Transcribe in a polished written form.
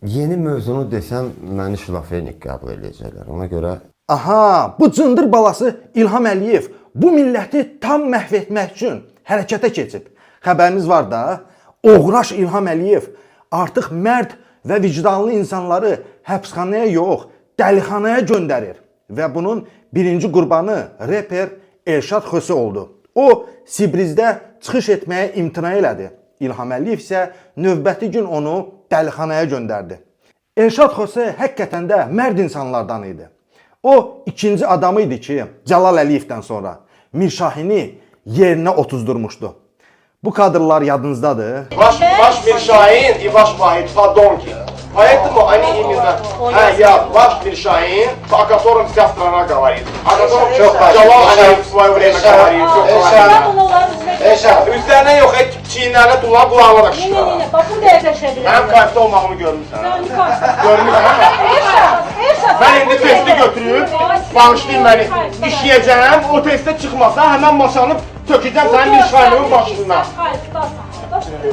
Yeni mövzunu desəm, məni şizofrenik qəbul edəcəklər. Ona görə... Aha, bu cındır balası İlham Əliyev bu milləti tam məhv etmək üçün hərəkətə keçib. Xəbəriniz var da, oğraş İlham Əliyev artıq mərd və vicdanlı insanları həbsxanaya yox, dəlixanaya göndərir. Və bunun birinci qurbanı reper Elşad Xosi oldu. O, Sibrizdə çıxış etməyə imtina elədi. İlham Əliyev isə növbəti gün onu dəlixanaya göndərdi. Elşad Xosi həqiqətən də mərd insanlardan idi. O, ikinci adamı idi ki, Cəlal Əliyevdən sonra Mirşahini yerinə otuzdurmuşdu. Bu kadrlar yadınızdadır. Ваш Миршаин и ваш Вахид подонки. Поэтому они именно... ваш Миршаин, о котором вся страна говорит. О котором Джалал Алиев в свое время говорил. Üzerine yok, çiğnene dula kulağına da şişler. Benim kayıpta olmağımı görmüşsün. Görmüşsün ha? Ben indi testi götürüp, bağışlayın beni, işleyeceğim. O teste çıkmasa hemen masanı tökeceğim senin Mirşain'in başından.